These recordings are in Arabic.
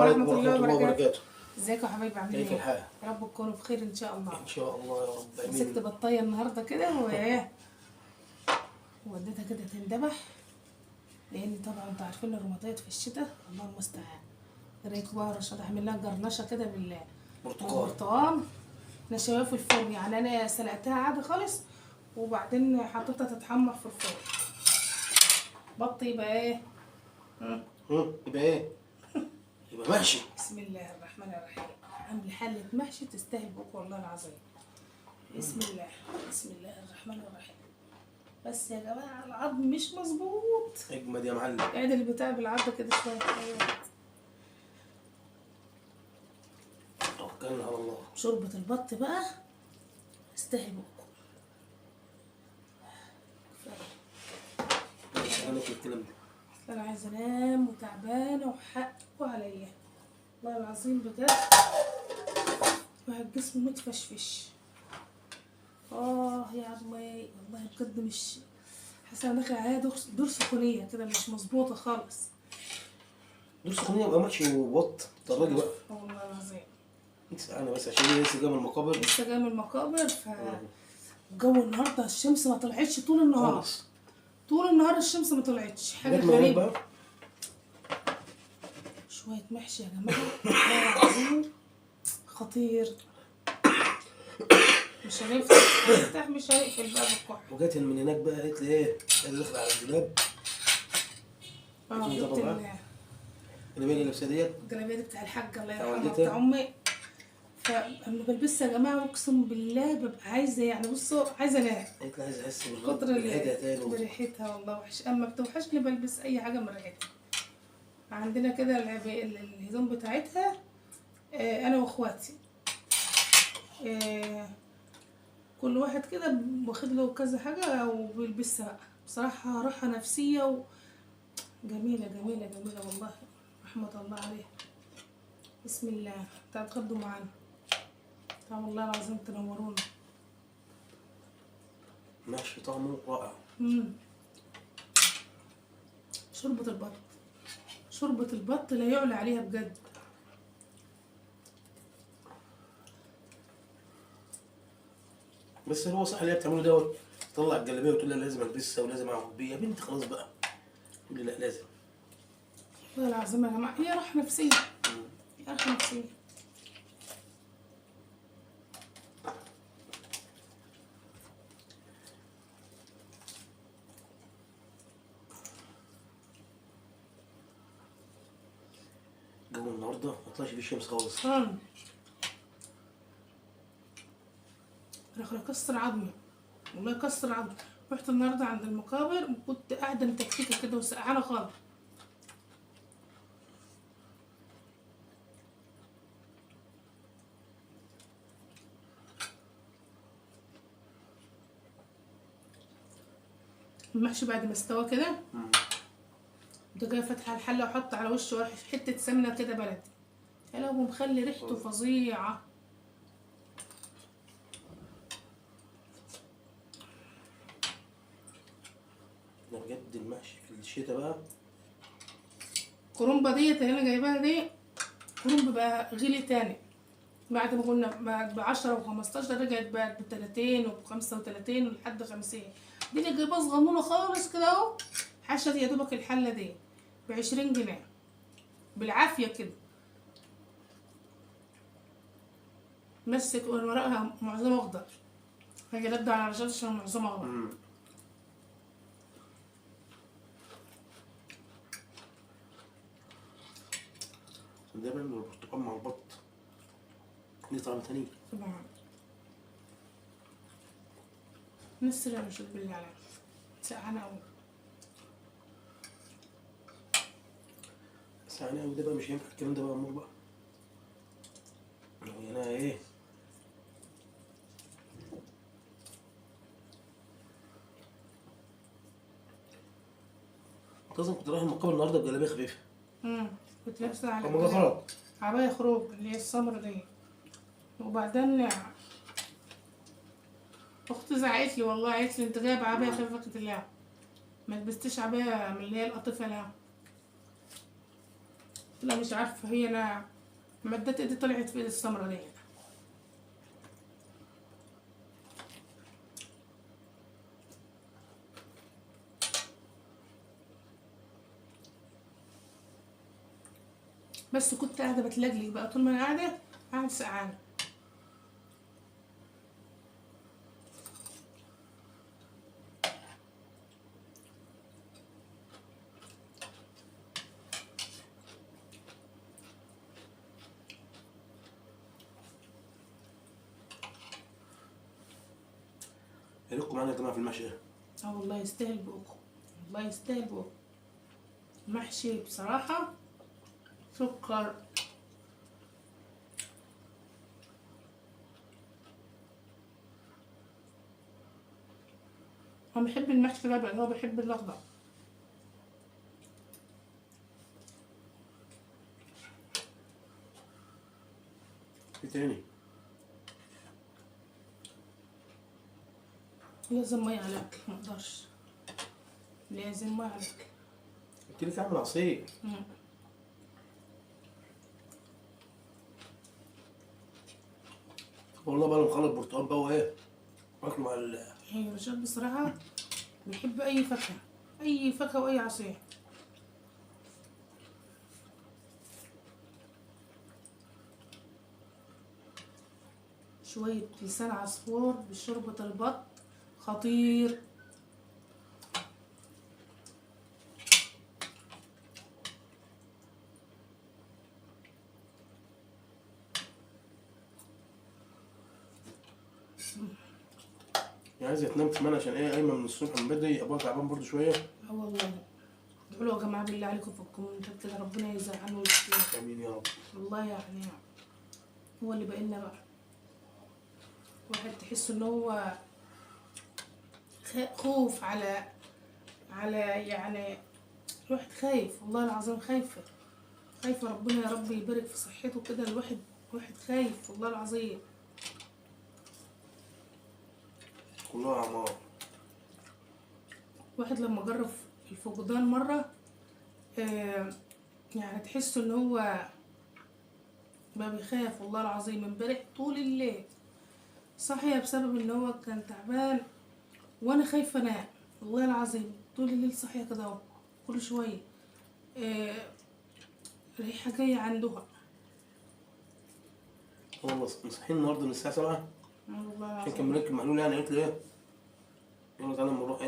ورحمة الله وبركاته. ازيكم يا حبايبي، عاملين كيف ايه؟ الحال؟ يا رب تكونوا بخير ان شاء الله. ان شاء الله يا رب، مسكت امين. بطايه النهارده كده ووديتها كده تندبح، لان طبعا انتوا عارفين الروماتيات في الشتاء الله المستعان. ريك بقى رشاد اعمل لها جرنشه كده بالبرتقال. انا شوايه في الفرن، يعني انا سلقتها عادي خالص وبعدين حطيتها تتحمر في الفرن. بط يبقى ايه؟ يبقى ايه؟ يبقى محشي. بسم الله الرحمن الرحيم. عامل حلة محشي تستاهل بوك والله العظيم. بسم الله، بسم الله الرحمن الرحيم. بس يا جماعة العظم مش مظبوط. اجمد يا معلم. اعدل البتاع بالعضة كده شوية. ايوه توكلنا على الله. شوربة البط بقى تستاهل بوك. انا الكلام ده. انا عايزة انام وتعبانة وحقه عليا والله العظيم بجد. واحد جسمه متفشفش. يا عمي والله بجد مش حاسه انا داخل عليها دور سخونيه كده مش مظبوطه خالص. دور سخونيه يبقى محشي وبط. طرقي بقى والله العظيم. انا بس عشان هي لسه جايه من المقابر. لسه جايه من المقابر. الجو النهارده الشمس ما طلعتش طول النهار خالص. طول النهار الشمس ما طلعتش، حاجه غريبه. شويه محشي يا جماعه والله العظيم خطير. مش هنفتح مش هنقفل بقى بالكحل. وجات من هناك بقى قالت لي ايه؟ قال داخل على الدولاب. جبت الجلابيه اللي لابسها ديت الجلابيه دي بتاع الحاجه الله يرحمها بتاع امي. فلما بلبسها يا جماعه اقسم بالله ببقى عايزه، يعني بصوا عايزه انام. قالت لي عايزه احس بريحتها تاني. بريحتها والله وحش، اما بتوحشني بلبس اي حاجه من ريحتها. عندنا كده الهدوم بتاعتها انا واخواتي كل واحد كده واخد له كذا حاجه وبيلبسها بقى. بصراحه راحه نفسيه جميله جميله جميله والله رحمه الله عليها. بسم الله. تعالوا تغدوا معانا. تعالوا والله العظيم تنورونا. محشي طعمه رائع. شوربة البط، شوربة البط لا يعلى عليها بجد. بس هو صح اللي هي بتعمله دوت. تطلع الجلابيه وتقول لها لازم البسها ولازم اعمل بيها. يا بنتي خلاص بقى. تقول لي لا لازم. والله العظيم يا جماعه هي راحه نفسيه. هي راحه نفسيه. الجو النهارده ما طلعش فيه شمس خالص. انا كسر عظمي والله كسر عظمي. رحت النهارده عند المقابر وكنت قاعده متكتكه كده وسقعانه خالص. المحشي بعد ما استوى كده كنت جايه فاتحه الحله وحط على وشه حته سمنه كده بلدي. حلو ومخلي ريحته فظيعه. ده بجد المحشي في الشتاء بقى. الكرنبه ديت اللي انا جايباها دي كرنب بقى غلي تاني. بعد ما كنا ب 10 و 15 رجعت بقت ب 30 وب 35 ولحد 50. دي اللي جايباها صغنونه خالص كده اهو. حشت يا دوبك الحله دي ب 20 جنيه بالعافيه كده. مسك ورقها معظمها اخضر. هاجي ابدا على رشاش عشان معظمها اخضر. دايما البرتقال مع البط ليه طعم تاني. طبعا. نسر يا رشاد بالله عليك سقعانه قوي. سقعانه قوي ده بقى مش هينفع الكلام ده بقى امور بقى. لو انا ايه لازم كنت رايح المقابر النهارده بجلابيه خفيفه. كنت لابسه على عبايه خروج اللي هي السمرا دي. وبعدين اختي زعقت لي والله، قالت لي انت جايبه عبايه خفيفه. قلت لها ما لبستش عبايه من اللي هي القطيفه. لا لا مش عارفة، هي انا مدت ايدي طلعت في ايدي السمرة دي. بس كنت قاعدة بتلجلج بقى طول ما انا قاعدة سقعانة. يا ريتكم معانا يا جماعه في المحشي ده. اه والله يستاهل بقكم، والله يستاهل بقكم. محشي بصراحة سكر. انا بحب المحشي الابيض، هو بحب الاخضر. في تاني. لازم مية على الاكل، مقدرش، لازم مية على الاكل. قلت لك اعمل عصير. مم. والله بقى لو مخلط برتقال بقى وايه واكله مع هي رشاد بصراحة بيحب اي فاكهة، اي فاكهة واي عصير. شوية لسان عصفور بشوربة البط خطير. يعني عايزه تنام كمان عشان ايه قايمه من الصبح من بدري ابقى تعبان برضه شويه. اه والله ادعوا له يا جماعة بالله عليكم في الكومنتات كده ربنا يجزاه عنه ويشفيه. امين يا رب. والله يعني هو اللي بقينا بقى واحد تحس ان هو خوف على يعني الواحد خايف، والله العظيم خايفة، خايفة ربنا يا رب يبارك في صحته كده. الواحد خايف والله العظيم. كلها عمار. واحد لما جرب الفقدان مرة يعني تحس ان هو ما بيخاف. والله العظيم امبارح طول الليل صاحية بسبب ان هو كان تعبان وانا خايفة انام. والله العظيم طول الليل صاحية كده اهو، كل شوية ريحة جاية عندها. والله مصحين النهارده من الساعه 7 والله عشان كان العظيم مركب محلول. يعني قلت له ايه يلا تعالى اما نروح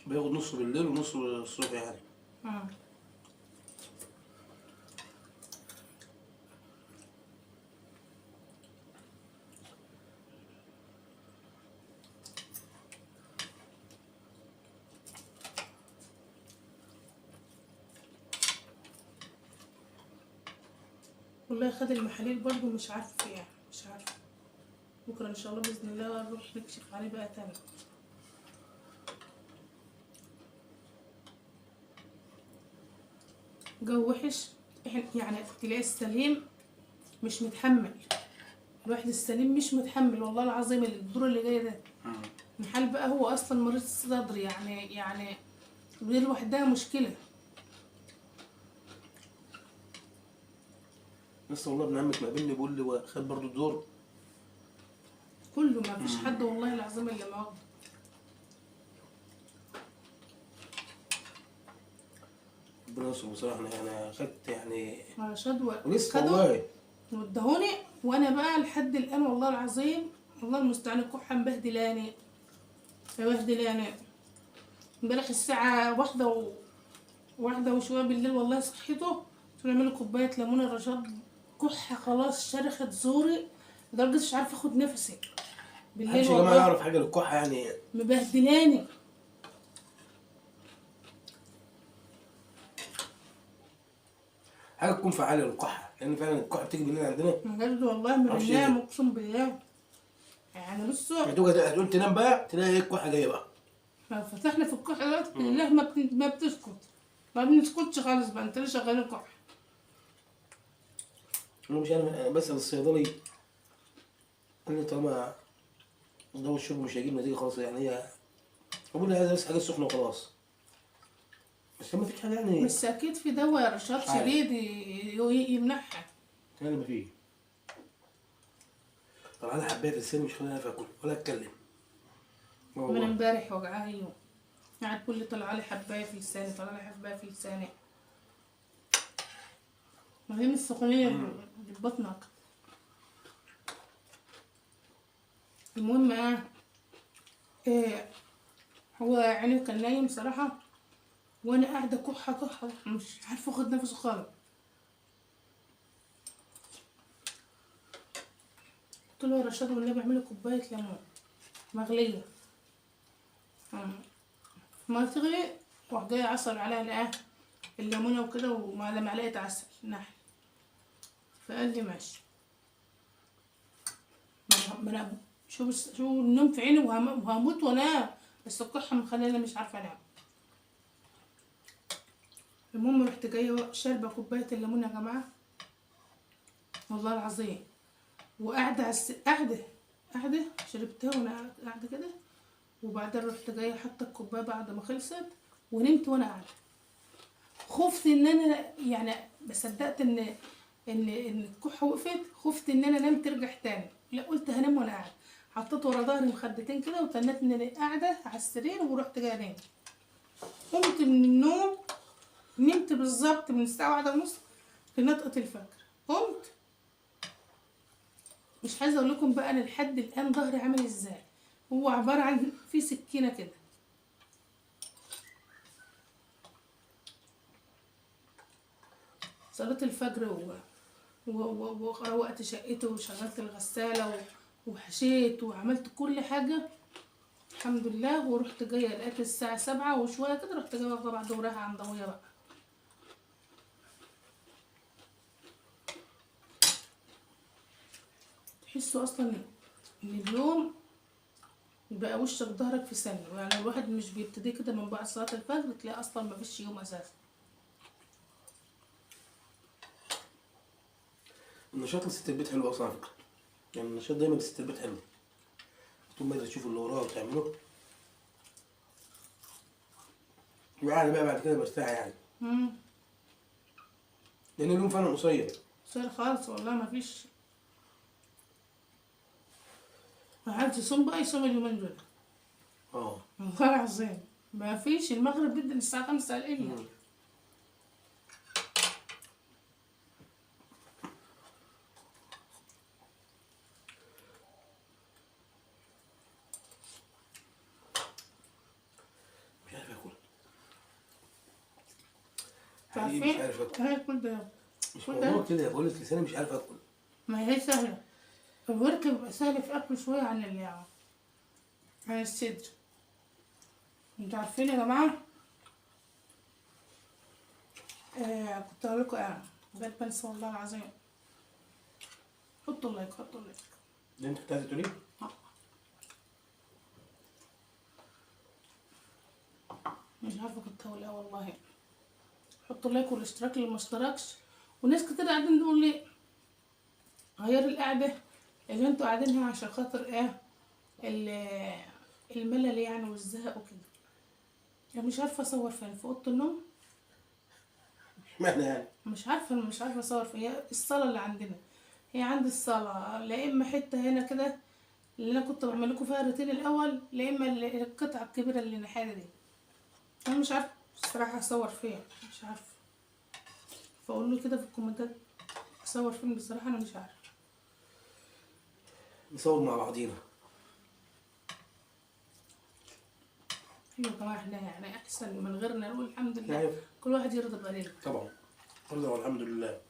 بياخد نصه بالليل ونصه الصبح يعني. آه. والله خد المحاليل برضو مش عارفة يعني، مش عارفة. بكرة ان شاء الله بإذن الله نروح نكشف عليه بقى تاني. جو وحش. يعني تلاقي السليم مش متحمل، الواحد السليم مش متحمل والله العظيم الدور اللي جاي ده. محل بقى هو اصلا مريض صدر يعني دي لوحدها مشكلة. لسه والله ابن عمك مقابلني بيقول لي خد برضه الدور. كله ما فيش حد والله العظيم اللي ما واخده. ربنا يستر بصراحه. انا خدت يعني على شدوى ولسه خدوا والله. وادهوني وانا بقى لحد الان والله العظيم والله المستعان الكحة مبهدلاني مبهدلاني. امبارح الساعة واحدة وشوية بالليل والله صحيته قلت له اعملي كوباية ليمون الرشاد. كحة خلاص شرخت زوري لدرجة مش عارفة اخد نفسي بالليل محدش يا جماعه والله يعرف حاجه للكحه يعني. مبهدلاني. حاجه تكون فعاله للكحه لان فعلا الكحه بتيجي بالليل عندنا. بجد والله ما معرفش ايه بنام ده. اقسم بالله. يعني بصوا هتقوم تنام بقى تلاقي ايه الكحه جايه بقى. لو فتحنا في الكحة دلوقتي بالله ما بتسكت، ما بنسكتش خالص بقى. انت ليه شغالين كحة؟ انا مش عارف. انا بسال الصيدلي قال لي طالما دواء الشرب مش هيجيب نتيجه خلاص يعني هي بقول لي عايز بس حاجه سخنه وخلاص. بس ما فيش حاجه يعني. بس اكيد في دواء يا رشاد عارف. شديد يمنعها. كان ما فيه. طب انا حبيت السن مش خليني اعرف اكل ولا اتكلم. من والله. امبارح وجعها يوم، قاعد كل طلع لي حبايه في لساني، طلع لي حبايه في لساني. ما هي من السخونيه اللي في بطنك. المهم إيه، هو يعني كان نايم صراحه، وانا قاعده كحه كحه مش عارفه اخد نفسه خالص. قلت له يا رشاد والنبي اعملي كوبايه ليمون مغليه. ما تغلي، راح جاي عصر عليها لقاه الليمونه وكده ومعلقه معلقه عسل نحل. فقال لي ماشي. ما انا شو النوم في عيني وهموت وانام، بس الكحه مخليني مش عارفه انام. المهم رحت جايه شاربه كوبايه الليمون يا جماعه، والله العظيم، وقاعده على قاعده شربتها وانا قاعده كده. وبعدين رحت جايه حاطه الكوبايه بعد ما خلصت ونمت وانا قاعده. خفت ان انا يعني ما صدقت ان الكحه وقفت، خفت ان انا انام ترجع تاني، لا قلت هنام وانا قاعده. حطيت ورا ظهري مخدتين كده وتنيت ان انا قاعده على السرير ورحت جايه انام. قمت من النوم، نمت بالظبط من الساعه 1:30 في نطقه الفجر. قمت مش عايزه اقول لكم بقى انا لحد الان ظهري عامل ازاي. هو عباره عن في سكينه كده. صلاه الفجر وروقت شقتي وشغلت الغساله وحشيت وعملت كل حاجه الحمد لله. ورحت جايه لقيت الساعه 7 وشويه كده، رحت جايه واخده بعض ورايحه عند ابويا بقى. تحسوا اصلا ان اليوم بقى وشك ظهرك في ثانيه، يعني الواحد مش بيبتدي كده من بعد صلاه الفجر تلاقي اصلا ما فيش يوم اساسا. النشاط لست البيت حلو اصلا على فكره. يعني النشاط دايما لست البيت حلو. طول ما انت تشوف اللي وراه وتعمله وقاعد بقى بعد كده مرتاح يعني. لان اليوم فعلا قصير. صار خالص والله ما فيش. ما عادش يصوم بقى يصوم اليومين دول. اه. والله العظيم ما فيش. المغرب بيبدأ الساعة 5 الا. مش عارف اكل. حقيقي عارفين مش عارف اكل. هاكل ده مش كل ده. موضوع كده، بقول لك لساني مش عارف اكل. ما هي سهلة. الورك بيبقى سهل في أكله شوية عن عن الصدر. انتوا عارفين يا جماعة، كنت هقول لكم بل بنسى والله العظيم. حطوا اللايك حطوا اللايك. ده انت كنت عايز تقولي؟ مش عارفة كنت هقول ايه والله. حطوا اللايك والاشتراك اللي ما اشتركش. وناس كتير قاعدين تقول لي غير القعدة اللي انتوا قاعدينها عشان خاطر الملل يعني والزهق وكده. يعني مش عارفة اصور فين، في اوضة النوم. اشمعنى يعني؟ مش عارفة اصور فين. هي الصالة اللي عندنا، هي عندي الصالة، لا اما حتة هنا كده اللي انا كنت بعمل لكم فيها الروتين الاول، لا اما القطعة الكبيرة اللي ناحية دي. انا مش عارفة الصراحة اصور فين، مش عارفة. فقولوا كده في الكومنتات اصور فين بصراحة، انا مش عارفة. نصور مع بعضينا. ايوه يا جماعة احنا يعني احسن من غيرنا نقول الحمد لله. أيوة. كل واحد يرضى بقليله. طبعا. الحمد لله.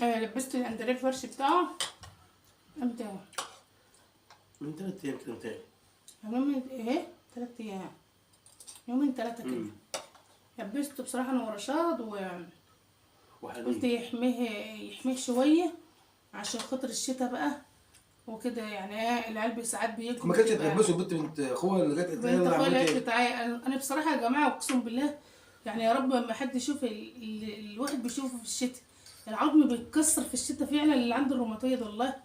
لبست الاندريه الفرش بتاعه امتى؟ من 3 ايام كده متهيألي. يومين ايه 3 ايام، يومين 3 كده. لبسته بصراحة انا ورشاد وقلت يحميه شوية عشان خاطر الشتا بقى وكده. يعني العيال ساعات بيجوا. ما كانتش تلبسه بنت اخوها اللي جت بنت اخويا اللي قالت تعالى. انا بصراحة يا جماعة اقسم بالله يعني يا رب ما حد يشوف الواحد بيشوفه في الشتا. العظم بيتكسر في الشتا فعلا اللي عنده الروماتويد والله.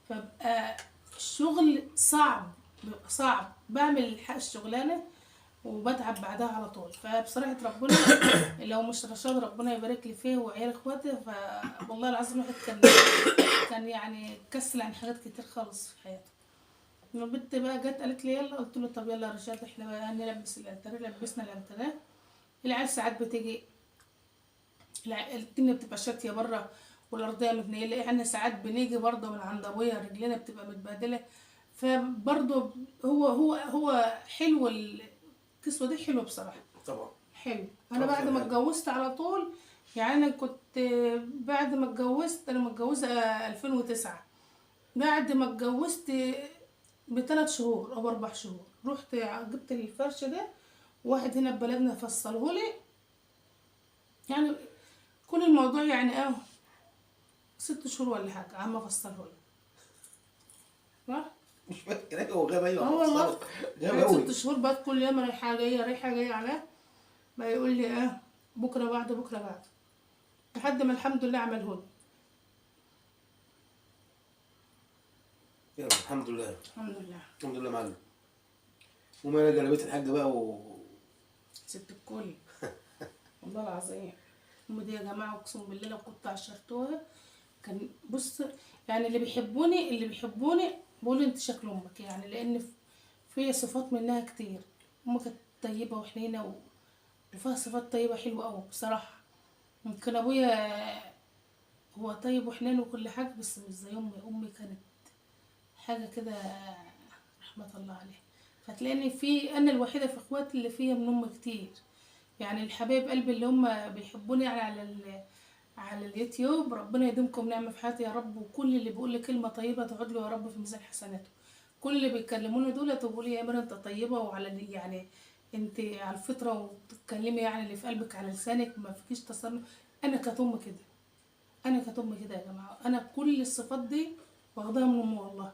فبقى الشغل صعب، بيبقى صعب، بعمل الشغلانة وبتعب بعدها على طول. فبصراحة ربنا لو مش رشاد ربنا يبارك لي فيه وعيال اخواتي، والله العظيم الواحد كان يعني كسل عن حاجات كتير خالص في حياته. البنت بقى جت قالت لي يلا، قلت له طب يلا يا رشاد احنا بقى نلبس الانتريه، لبسنا الانتريه. العيال ساعات بتيجي الدنيا بتبقى شاتيه بره والارضيه متنيله، احنا ساعات بنيجي برضه من عند ابويا رجلنا بتبقى متبهدله. فبرضه هو حلو الكسوه دي، حلوه بصراحه. طبعا. حلو. انا بعد ما اتجوزت على طول، يعني انا كنت بعد ما اتجوزت، انا متجوزه 2009. بعد ما اتجوزت ب3 شهور او 4 شهور رحت جبت الفرش ده، واحد هنا ببلدنا فصلهولي. يعني كل الموضوع يعني 6 شهور ولا حاجه عم فصلهولي. صح؟ مش فاكر هو غاب. ايوه والله غاب قعدت قوي. 6 شهور بقى كل يوم رايحه جايه رايحه جايه عليه. بقى يقول لي بكره بعد بكره بعد، لحد ما الحمد لله عملهولي. يلا الحمد لله. الحمد لله. الحمد لله معلم. وما انا جلبت الحاج بقى ست الكل. والله العظيم هم دي يا جماعه، اقسم بالله لو كنت عشرتوها كان بص، يعني اللي بيحبوني بيقولوا انت شكل امك، يعني لان في صفات منها كتير. امك كانت طيبه وحنينه وفيها صفات طيبه حلوه قوي بصراحه. ممكن ابويا هو طيب وحنين وكل حاجه، بس مش زي امي. امي كانت حاجه كده، رحمه الله عليها. فتلاقيني انا الوحيده في اخواتي اللي فيها من امي كتير. يعني الحبايب قلبي اللي هم بيحبوني يعني على اليوتيوب، ربنا يديمكم نعمة في حياتي يا رب. وكل اللي بيقول لي كلمة طيبة تعود له يا رب في ميزان حسناته. كل اللي بيكلموني دول تقولوا لي يا امير انت طيبة، وعلى يعني انت على الفطرة وبتتكلمي يعني اللي في قلبك على لسانك، ما فيكيش تصنع. انا كانت امي كده، انا كانت امي كده يا جماعة. انا كل الصفات دي واخداها من امي والله.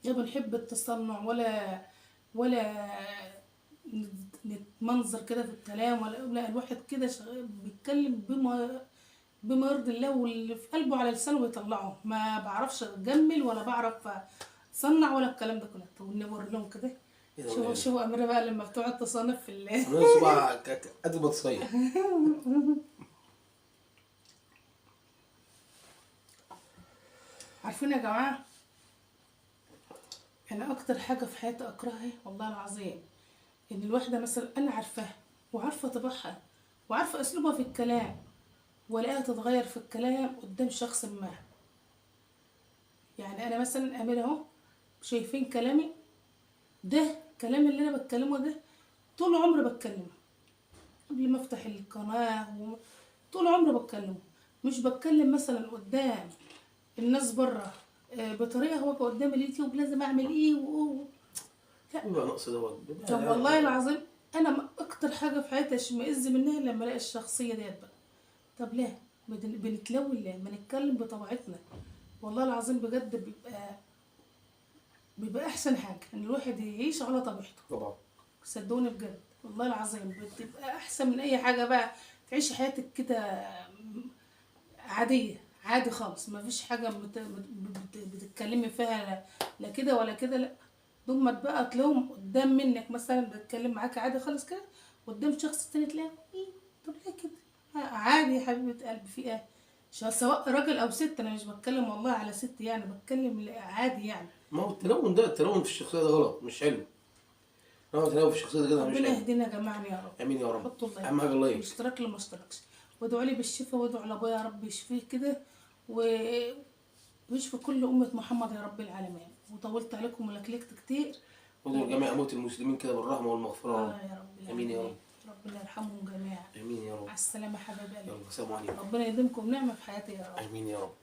لا بنحب التصنع ولا نتمنظر كده في الكلام، ولا لا، الواحد كده بيتكلم بما يرضي الله، واللي في قلبه على لسانه بيطلعه. ما بعرفش اتجمل ولا بعرف اصنع ولا الكلام ده كله. طب نوري لهم كده. شوفوا اميره بقى لما بتقعد تصنف في نص بقى قد بطسيه. عارفين يا جماعه، انا اكتر حاجه في حياتي اكرهها والله العظيم، ان الواحده مثلا انا عارفاها وعارفه طباعها وعارفه اسلوبها في الكلام، ولاقيها تتغير في الكلام قدام شخص ما. يعني انا مثلا اميره اهو، شايفين كلامي ده، كلامي اللي انا بتكلمه ده طول عمري بتكلمه قبل ما افتح القناه طول عمري بتكلمه. مش بتكلم مثلا قدام الناس بره بطريقه هو قدام اليوتيوب لازم اعمل ايه لا. بيبقى نقص دوت. طب والله العظيم انا اكتر حاجه في حياتي اشمئز منها لما الاقي الشخصيه ديت بقى. طب ليه بنتلون؟ ليه ما نتكلم بطبيعتنا؟ والله العظيم بجد بيبقى احسن حاجه ان الواحد يعيش على طبيعته. طبعا. صدقوني بجد والله العظيم بتبقى احسن من اي حاجه بقى. تعيش حياتك كده عاديه، عادي خالص، ما فيش حاجه بتتكلمي فيها لا كده ولا كده، لا. ثم بقى تلاقيهم قدام منك مثلا بتكلم معاك عادي خالص كده، قدام شخص تاني تلاقيه طب ليه كده؟ عادي يا حبيبه قلبي، في ايه؟ سواء راجل او ست. انا مش بتكلم والله على ست، يعني بتكلم عادي يعني. ما هو التلون في الشخصيه ده غلط، مش حلو. هو التلون في الشخصيه ده كده مش ربنا حلو. يهدينا جميعا يا رب. امين يا رب. حطوا الله اهم حاجه الله يهديك. الاشتراك اللي ما اشتركش، وادعوا لي بالشفاء، وادعوا لابويا يا رب يشفيه كده ويشفي كل امه محمد يا رب العالمين. وطولت عليكم ولكلكت كتير. ودعوا جميع اموات المسلمين كده بالرحمه والمغفره يا رب. يا رب امين يا رب. ربنا يرحمهم جميعا. امين يا رب. على السلامه حبايب قلبي. يلا السلام عليكم. ربنا يديمكم نعمه في حياتي يا رب. امين يا رب.